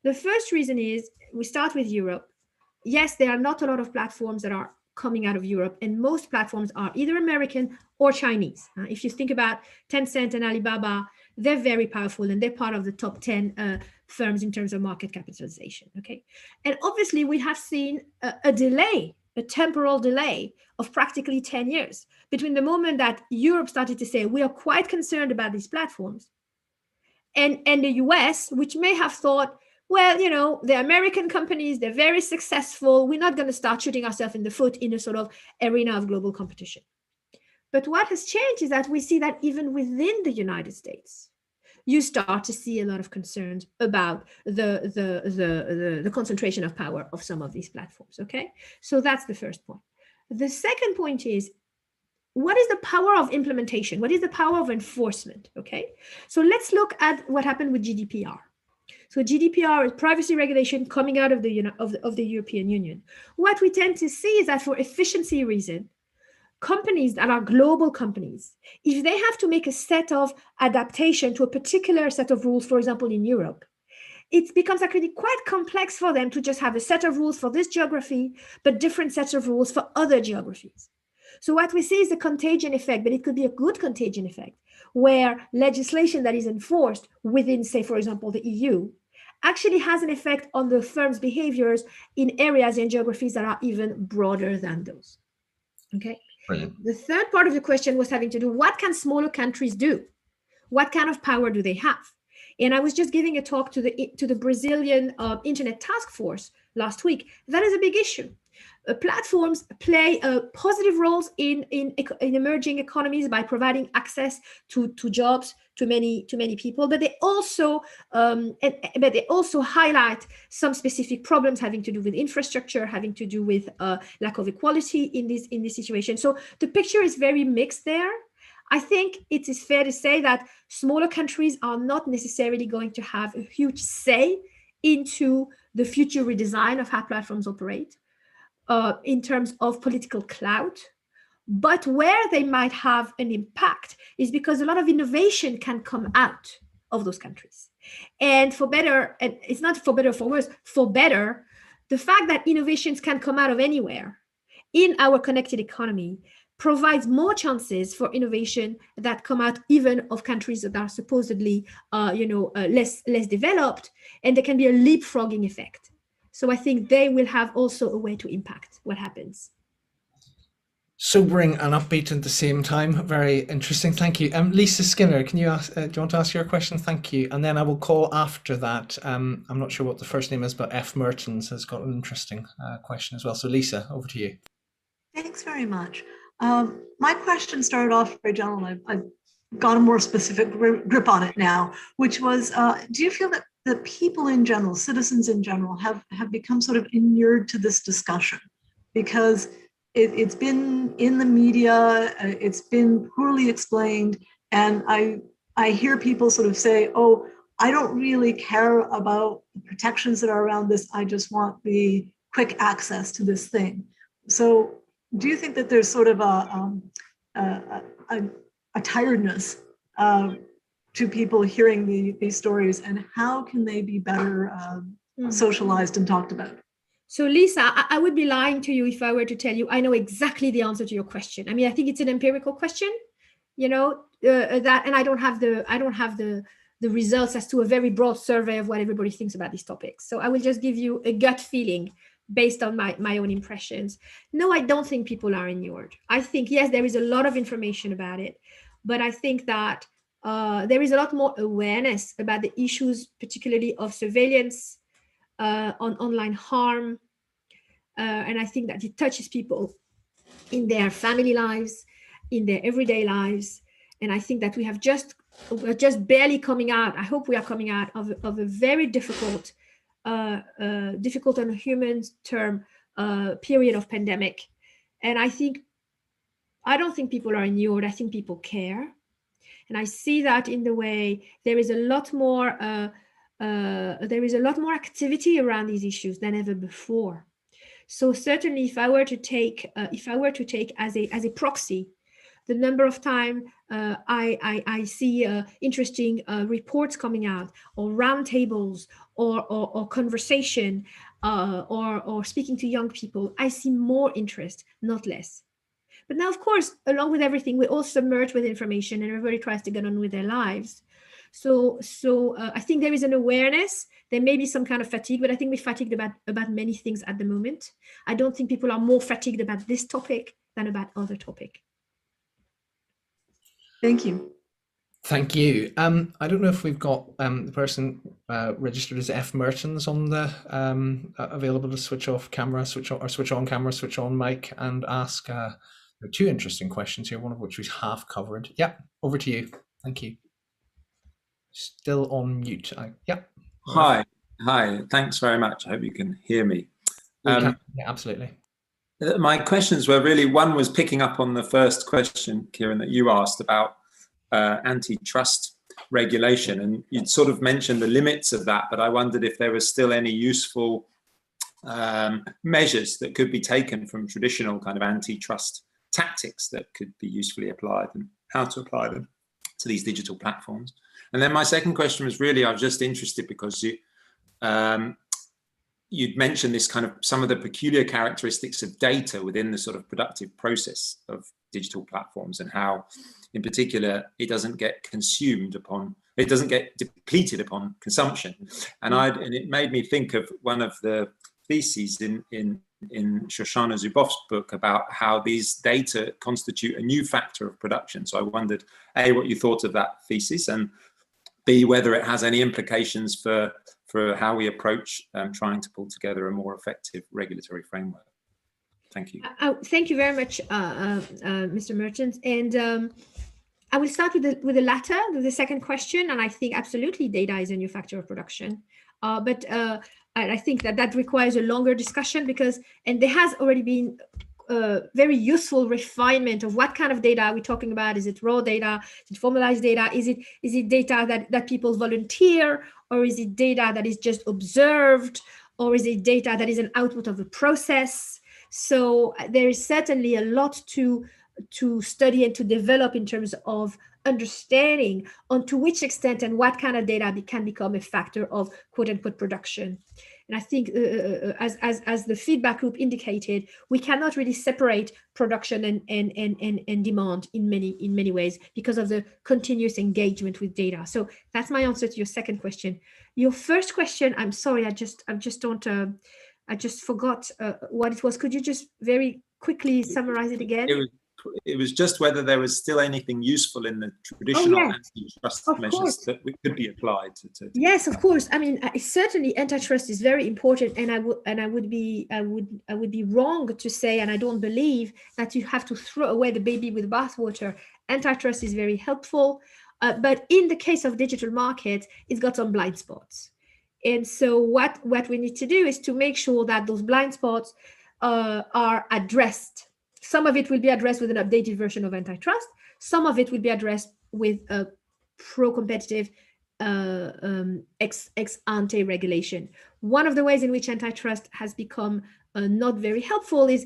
The first reason is, we start with Europe. Yes, there are not a lot of platforms that are coming out of Europe, and most platforms are either American or Chinese. If you think about Tencent and Alibaba, they're very powerful and they're part of the top 10 firms in terms of market capitalization. Okay, and obviously we have seen a temporal delay of practically 10 years between the moment that Europe started to say we are quite concerned about these platforms, and the US, which may have thought, well, the American companies, they're very successful. We're not going to start shooting ourselves in the foot in a sort of arena of global competition. But what has changed is that we see that even within the United States, you start to see a lot of concerns about the concentration of power of some of these platforms. Okay, so that's the first point. The second point is, what is the power of implementation? What is the power of enforcement? Okay, so let's look at what happened with GDPR. So GDPR is privacy regulation coming out of the European Union. What we tend to see is that for efficiency reasons, companies that are global companies, if they have to make a set of adaptation to a particular set of rules, for example, in Europe, it becomes actually quite complex for them to just have a set of rules for this geography, but different sets of rules for other geographies. So what we see is a contagion effect, but it could be a good contagion effect, where legislation that is enforced within, say, for example, the EU, actually has an effect on the firm's behaviors in areas and geographies that are even broader than those. Okay. Brilliant. The third part of the question was having to do, what can smaller countries do? What kind of power do they have? And I was just giving a talk to the Brazilian Internet Task Force last week. That is a big issue. Platforms play positive roles in emerging economies by providing access to jobs to many people, but they also highlight some specific problems having to do with infrastructure, having to do with lack of equality in this situation. So the picture is very mixed there. I think it is fair to say that smaller countries are not necessarily going to have a huge say into the future redesign of how platforms operate in terms of political clout. But where they might have an impact is because a lot of innovation can come out of those countries. And for better, and it's not for better or for worse, for better, the fact that innovations can come out of anywhere in our connected economy provides more chances for innovation that come out even of countries that are supposedly less developed, and there can be a leapfrogging effect. So I think they will have also a way to impact what happens. Sobering and upbeat at the same time. Very interesting. Thank you. Lisa Skinner, can you ask? Do you want to ask your question? Thank you. And then I will call after that. I'm not sure what the first name is, but F. Mertens has got an interesting question as well. So Lisa, over to you. Thanks very much. My question started off very general. I've got a more specific grip on it now, which was, do you feel that the people in general, citizens in general, have become sort of inured to this discussion? Because it's been in the media, it's been poorly explained, and I hear people sort of say, oh, I don't really care about the protections that are around this, I just want the quick access to this thing. So do you think that there's sort of a tiredness to people hearing these stories, and how can they be better socialized and talked about? So Lisa, I would be lying to you if I were to tell you I know exactly the answer to your question. I mean, I think it's an empirical question, that, and I don't have the results as to a very broad survey of what everybody thinks about these topics. So I will just give you a gut feeling based on my own impressions. No, I don't think people are inured. I think, yes, there is a lot of information about it, but I think that there is a lot more awareness about the issues, particularly of surveillance, on online harm. And I think that it touches people in their family lives, in their everyday lives. And I think that we're just barely coming out. I hope we are coming out of a very difficult on a human term period of pandemic. And I don't think people are inured. I think people care. And I see that in the way there is a lot more activity around these issues than ever before. So certainly, if I were to take as a proxy the number of times I see interesting reports coming out, or roundtables, or conversation, or speaking to young people, I see more interest, not less. But now, of course, along with everything, we're all submerged with information, and everybody tries to get on with their lives. So I think there is an awareness. There may be some kind of fatigue, but I think we're fatigued about many things at the moment. I don't think people are more fatigued about this topic than about other topic. Thank you. Thank you. I don't know if we've got the person registered as F. Mertens on the available to switch off camera, switch on camera, switch on mic, and ask. There are two interesting questions here, one of which was half covered. Yeah, over to you. Thank you. Still on mute. Yeah. Hi. Thanks very much. I hope you can hear me. Yeah, absolutely. My questions were really, one was picking up on the first question, Kieran, that you asked about antitrust. regulation. And you'd sort of mentioned the limits of that, but I wondered if there was still any useful measures that could be taken from traditional kind of antitrust tactics that could be usefully applied, and how to apply them to these digital platforms. And then my second question was really, I was just interested because you'd mentioned this kind of some of the peculiar characteristics of data within the sort of productive process of digital platforms, and how in particular it doesn't get depleted upon consumption. And it made me think of one of the theses in Shoshana Zuboff's book about how these data constitute a new factor of production. So I wondered, A, what you thought of that thesis, and B, whether it has any implications for how we approach trying to pull together a more effective regulatory framework. Thank you. Thank you very much, Mr. Mertens. And I will start with the latter, with the second question. And I think absolutely data is a new factor of production. But I think that requires a longer discussion, and there has already been very useful refinement of what kind of data are we talking about. Is it raw data? Is it formalized data? Is it data that people volunteer? Or is it data that is just observed? Or is it data that is an output of a process? So there is certainly a lot to study and to develop in terms of understanding on to which extent and what kind of data can become a factor of quote unquote production. And I think as the feedback loop indicated, we cannot really separate production and demand in many ways because of the continuous engagement with data. So that's my answer to your second question. Your first question, I'm sorry, I just forgot what it was. Could you just very quickly summarize it again? It was just whether there was still anything useful in the traditional antitrust measures that could be applied to. Yes, of course. I mean, certainly antitrust is very important, and I would be wrong to say, and I don't believe that you have to throw away the baby with bathwater. Antitrust is very helpful, but in the case of digital markets, it's got some blind spots. And so what we need to do is to make sure that those blind spots are addressed. Some of it will be addressed with an updated version of antitrust. Some of it will be addressed with a pro-competitive ex ante regulation. One of the ways in which antitrust has become not very helpful is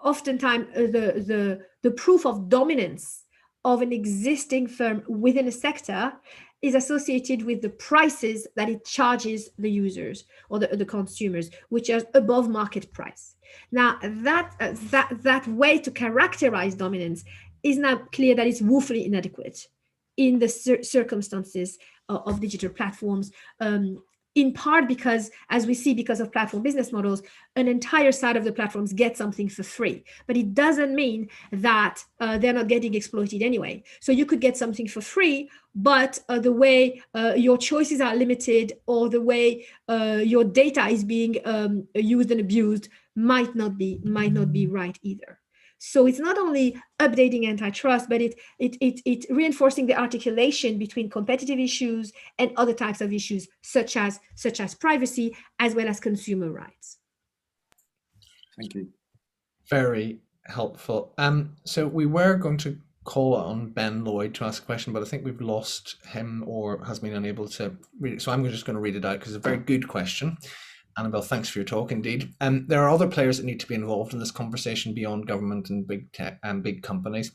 oftentimes the proof of dominance of an existing firm within a sector is associated with the prices that it charges the users or the consumers, which are above market price. Now, that way to characterize dominance is now clear that it's woefully inadequate in the circumstances of digital platforms, in part because, as we see, because of platform business models, an entire side of the platforms get something for free. But it doesn't mean that they're not getting exploited anyway. So you could get something for free, but the way your choices are limited, or the way your data is being used and abused might not be right either. So it's not only updating antitrust, but it reinforcing the articulation between competitive issues and other types of issues, such as privacy, as well as consumer rights. Thank you. Very helpful. So we were going to call on Ben Lloyd to ask a question, but I think we've lost him or has been unable to read it. So I'm just going to read it out because it's a very good question. Annabelle, thanks for your talk, indeed. There are other players that need to be involved in this conversation beyond government and big tech and big companies.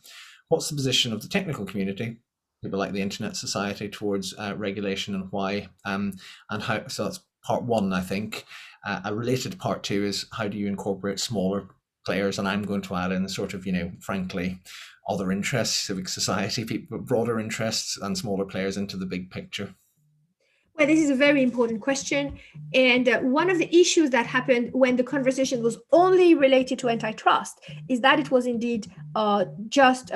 What's the position of the technical community, people like the Internet Society, towards regulation, and why? And how? So that's part one, I think. A related part two is, how do you incorporate smaller players? And I'm going to add in the sort of, frankly, other interests, civic society, people, broader interests, and smaller players into the big picture. Well, this is a very important question. And one of the issues that happened when the conversation was only related to antitrust is that it was indeed just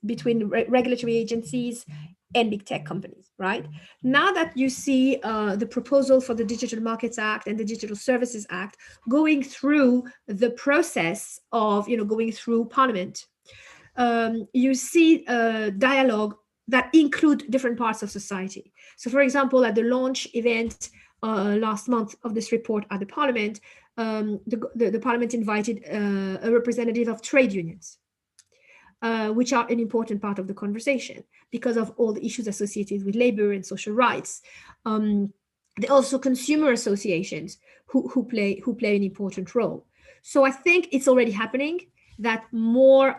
between regulatory agencies and big tech companies, right? Now that you see the proposal for the Digital Markets Act and the Digital Services Act going through the process of, going through Parliament, you see dialogue that include different parts of society. So, for example, at the launch event last month of this report at the Parliament, the Parliament invited a representative of trade unions. which are an important part of the conversation because of all the issues associated with labor and social rights. There are also consumer associations who play an important role. So I think it's already happening that more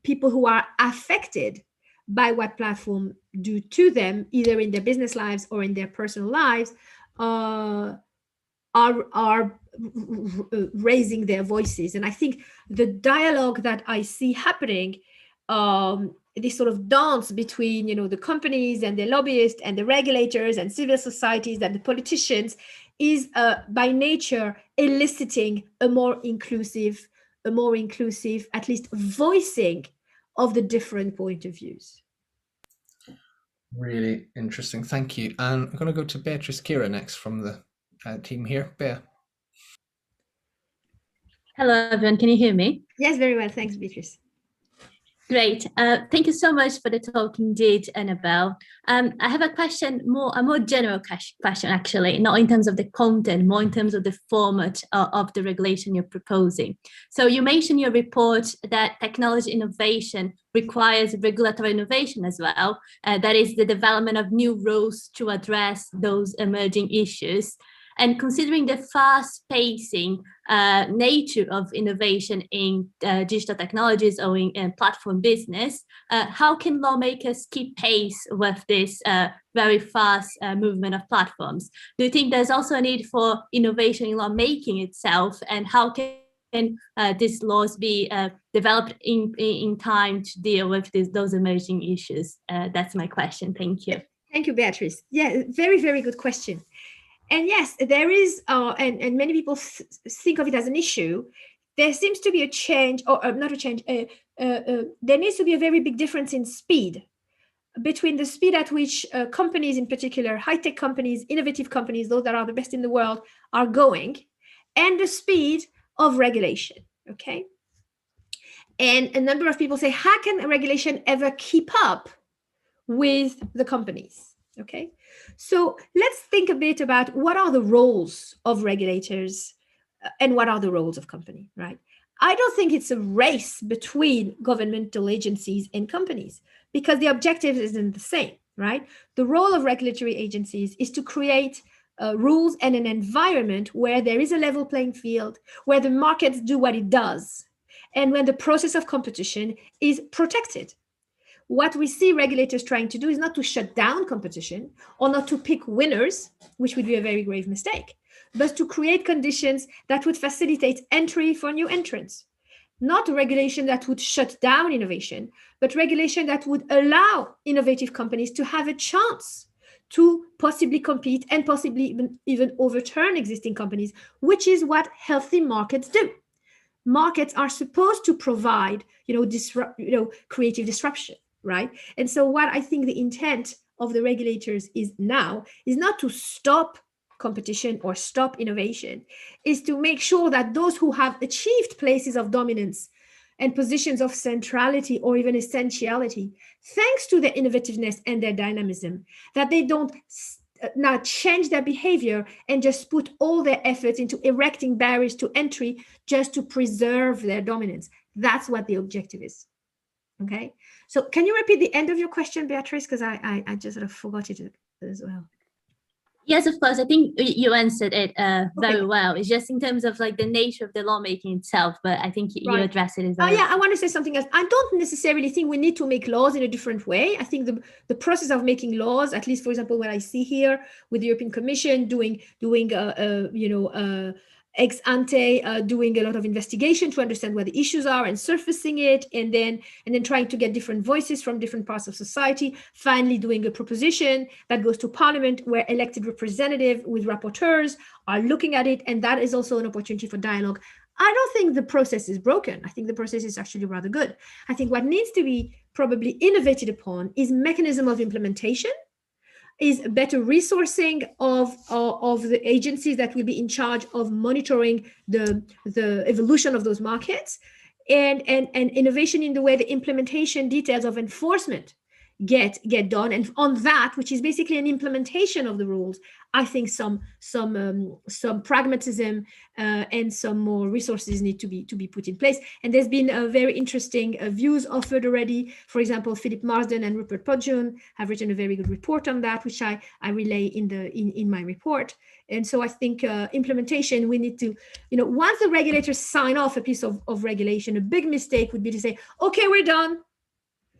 people who are affected by what platforms do to them, either in their business lives or in their personal lives, are raising their voices. And I think the dialogue that I see happening, this sort of dance between, the companies and the lobbyists and the regulators and civil societies and the politicians, is by nature eliciting a more inclusive, at least voicing of the different point of views. Really interesting. Thank you. And I'm going to go to Beatrice Kira next from the team here. Bea. Hello, everyone. Can you hear me? Yes, very well. Thanks, Beatrice. Great. Thank you so much for the talk indeed, Annabelle. I have a more general question, actually, not in terms of the content, more in terms of the format of the regulation you're proposing. So you mentioned in your report that technology innovation requires regulatory innovation as well. That is the development of new rules to address those emerging issues. And considering the fast-pacing nature of innovation in digital technologies or in platform business, how can lawmakers keep pace with this very fast movement of platforms? Do you think there's also a need for innovation in lawmaking itself? And how can these laws be developed in time to deal with those emerging issues? That's my question. Thank you. Thank you, Beatrice. Yeah, very, very good question. And yes, there is, and many people think of it as an issue. There seems to be a change, or not a change. There needs to be a very big difference in speed between the speed at which companies, in particular, high-tech companies, innovative companies, those that are the best in the world, are going, and the speed of regulation. Okay. And a number of people say, how can a regulation ever keep up with the companies? Okay, so let's think a bit about what are the roles of regulators and what are the roles of company, right? I don't think it's a race between governmental agencies and companies because the objective isn't the same, right? The role of regulatory agencies is to create rules and an environment where there is a level playing field, where the markets do what it does, and when the process of competition is protected. What we see regulators trying to do is not to shut down competition or not to pick winners, which would be a very grave mistake, but to create conditions that would facilitate entry for new entrants. Not regulation that would shut down innovation, but regulation that would allow innovative companies to have a chance to possibly compete and possibly even overturn existing companies, which is what healthy markets do. Markets are supposed to provide, creative disruption. Right. And so what I think the intent of the regulators is now is not to stop competition or stop innovation, is to make sure that those who have achieved places of dominance and positions of centrality or even essentiality, thanks to their innovativeness and their dynamism, that they don't now change their behavior and just put all their efforts into erecting barriers to entry just to preserve their dominance. That's what the objective is. Okay, so can you repeat the end of your question, Beatrice? Because I just sort of forgot it as well. Yes, of course. I think you answered it very well. It's just in terms of like the nature of the lawmaking itself, but I think you addressed it as well. Oh yeah, I want to say something else. I don't necessarily think we need to make laws in a different way. I think the process of making laws, at least for example, what I see here with the European Commission doing ex ante, doing a lot of investigation to understand where the issues are and surfacing it, and then trying to get different voices from different parts of society, finally doing a proposition that goes to Parliament where elected representatives with rapporteurs are looking at it, and that is also an opportunity for dialogue. I don't think the process is broken. I think the process is actually rather good. I think what needs to be probably innovated upon is mechanism of implementation, is better resourcing of the agencies that will be in charge of monitoring the evolution of those markets, and innovation in the way the implementation details of enforcement get done. And on that, which is basically an implementation of the rules, I think some pragmatism and some more resources need to be put in place. And there's been a very interesting views offered already. For example, Philip Marsden and Rupert Podgson have written a very good report on that, which I relay in my report. And so I think implementation, we need to, once the regulators sign off a piece of regulation, a big mistake would be to say, okay, we're done.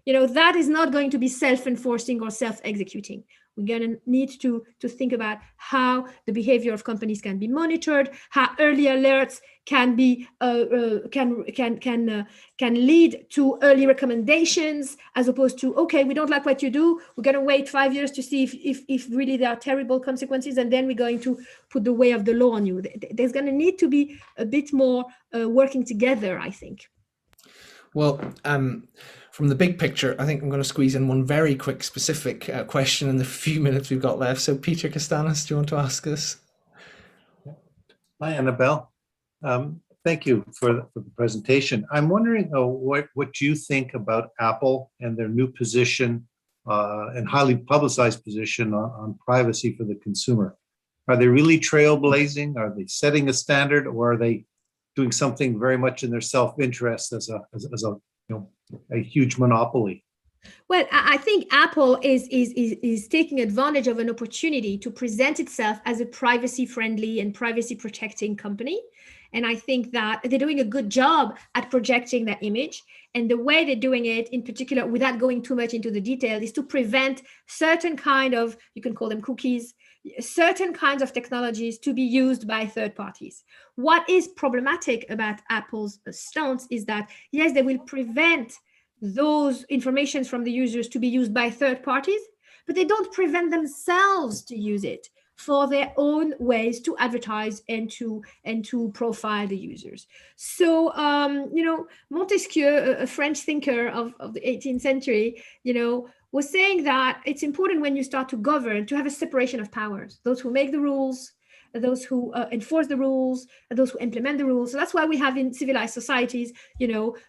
That is not going to be self-enforcing or self-executing. We're going to need to think about how the behavior of companies can be monitored, how early alerts can be can lead to early recommendations, as opposed to, okay, we don't like what you do, we're going to wait 5 years to see if really there are terrible consequences, and then we're going to put the way of the law on you. There's going to need to be a bit more working together, I think. Well, from the big picture, I think I'm going to squeeze in one very quick, specific question in the few minutes we've got left. So, Peter Castanis, do you want to ask us? Hi, Annabelle. Thank you for the presentation. I'm wondering what you think about Apple and their new position and highly publicized position on privacy for the consumer. Are they really trailblazing? Are they setting a standard, or are they doing something very much in their self-interest as a huge monopoly? Well, I think Apple is taking advantage of an opportunity to present itself as a privacy-friendly and privacy-protecting company. And I think that they're doing a good job at projecting that image. And the way they're doing it, in particular, without going too much into the detail, is to prevent certain kind of, you can call them cookies, certain kinds of technologies to be used by third parties. What is problematic about Apple's stance is that, yes, they will prevent those informations from the users to be used by third parties, but they don't prevent themselves to use it for their own ways to advertise and to profile the users. So, Montesquieu, a French thinker of the 18th century, was saying that it's important when you start to govern to have a separation of powers. Those who make the rules, those who enforce the rules, those who implement the rules. So that's why we have in civilized societies,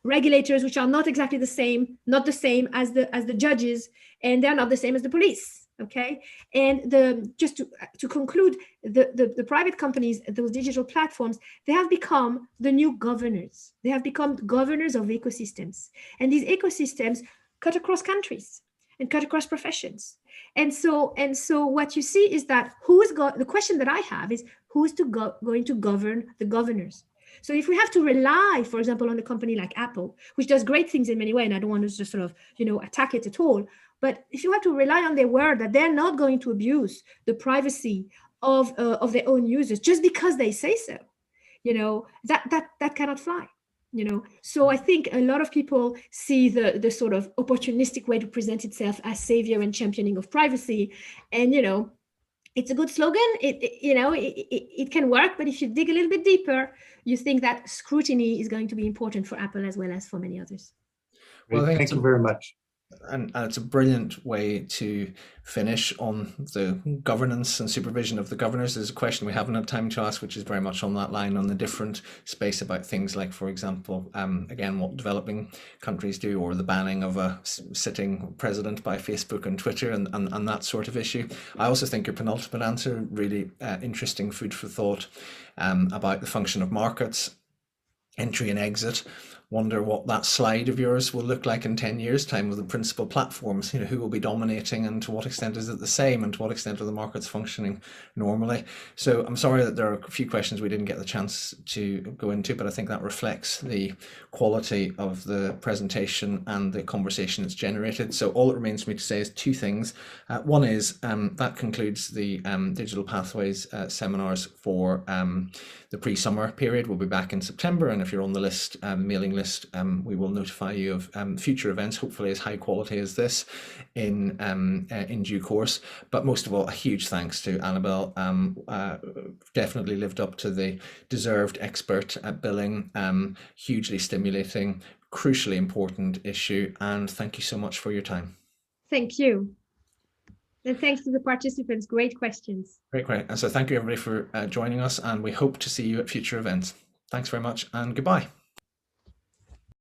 regulators which are not exactly the same as the judges, and they're not the same as the police. Okay, and just to conclude, the private companies, those digital platforms, they have become the new governors. They have become governors of ecosystems, and these ecosystems cut across countries and cut across professions. And so what you see is that the question that I have is who is going to govern the governors? So if we have to rely, for example, on a company like Apple, which does great things in many ways, and I don't want to just sort of, attack it at all, but if you have to rely on their word that they're not going to abuse the privacy of their own users just because they say so, that cannot fly. So I think a lot of people see the sort of opportunistic way to present itself as savior and championing of privacy, and it's a good slogan. It can work, but if you dig a little bit deeper, you think that scrutiny is going to be important for Apple as well as for many others. Well, thank you very much. And it's a brilliant way to finish on the governance and supervision of the governors. There's a question we haven't had time to ask, which is very much on that line, on the different space about things like, for example, again, what developing countries do, or the banning of a sitting president by Facebook and Twitter, and that sort of issue. I also think your penultimate answer, really interesting food for thought about the function of markets, entry and exit. Wonder what that slide of yours will look like in 10 years' time with the principal platforms, who will be dominating, and to what extent is it the same, and to what extent are the markets functioning normally. So I'm sorry that there are a few questions we didn't get the chance to go into, but I think that reflects the quality of the presentation and the conversation it's generated. So all that remains for me to say is two things. One is that concludes the Digital Pathways seminars for the pre-summer period. We'll be back in September, and if you're on the list, mailing list, we will notify you of future events, hopefully as high quality as this, in due course. But most of all, a huge thanks to Annabelle. Definitely lived up to the deserved expert billing. Hugely stimulating, crucially important issue, and thank you so much for your time. Thank you. And thanks to the participants. Great questions. Great. And so thank you everybody for joining us, and we hope to see you at future events. Thanks very much, and goodbye.